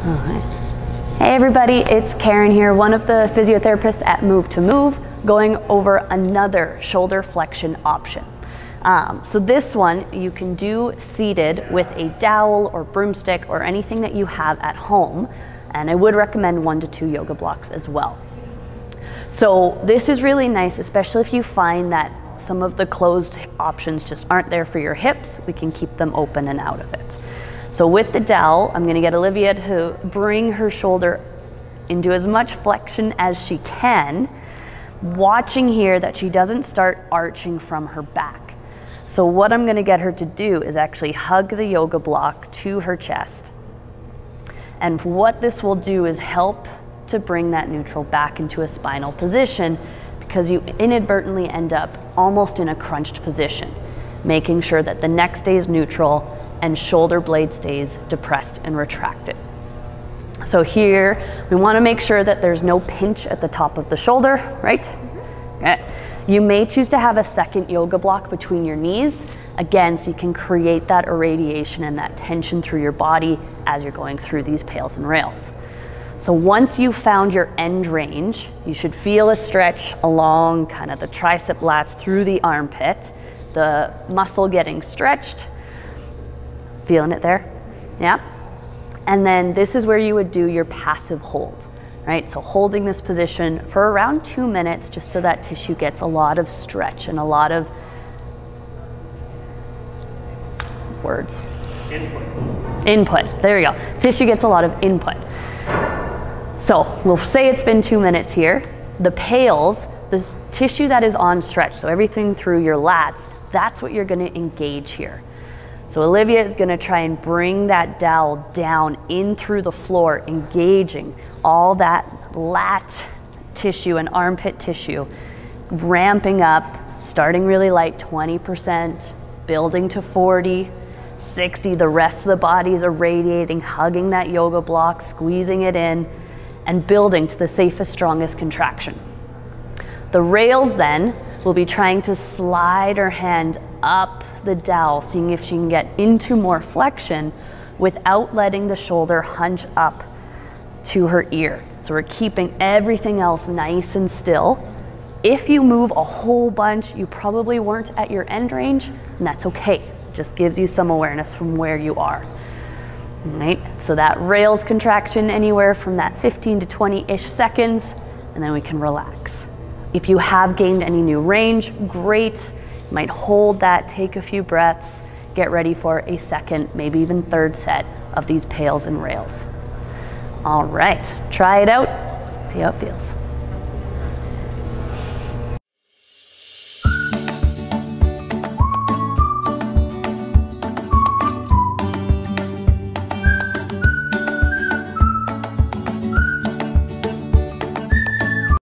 All right. Hey everybody, it's Karen here, one of the physiotherapists at Move to Move, going over another shoulder flexion option. So this one you can do seated with a dowel or broomstick or anything that you have at home, and I would recommend 1 to 2 yoga blocks as well. So this is really nice, especially if you find that some of the closed options just aren't there for your hips. We can keep them open and out of it. So with the dowel, I'm going to get Olivia to bring her shoulder into as much flexion as she can, watching here that she doesn't start arching from her back. So what I'm going to get her to do is actually hug the yoga block to her chest. And what this will do is help to bring that neutral back into a spinal position, because you inadvertently end up almost in a crunched position, making sure that the neck stays neutral and shoulder blade stays depressed and retracted. So here, we want to make sure that there's no pinch at the top of the shoulder, right? Okay. You may choose to have a second yoga block between your knees, again, so you can create that irradiation and that tension through your body as you're going through these pails and rails. So once you've found your end range, you should feel a stretch along kind of the tricep lats through the armpit, the muscle getting stretched. Feeling it there? Yeah. And then this is where you would do your passive hold, right? So holding this position for around 2 minutes, just so that tissue gets a lot of stretch and a lot of words. Input. There you go. Tissue gets a lot of input. So we'll say it's been 2 minutes here. The PAILS, the tissue that is on stretch, so everything through your lats, that's what you're going to engage here. So Olivia is going to try and bring that dowel down in through the floor, engaging all that lat tissue and armpit tissue, ramping up, starting really light, 20%, building to 40, 60, the rest of the body is irradiating, hugging that yoga block, squeezing it in, and building to the safest, strongest contraction. The rails then will be trying to slide her hand up the dowel, seeing if she can get into more flexion without letting the shoulder hunch up to her ear. So we're keeping everything else nice and still. If you move a whole bunch, you probably weren't at your end range, and that's okay. It just gives you some awareness from where you are. All right, so that rails contraction anywhere from that 15 to 20-ish seconds, and then we can relax. If you have gained any new range, great. You might hold that, take a few breaths, get ready for a second, maybe even third set of these pails and rails. All right, try it out, see how it feels.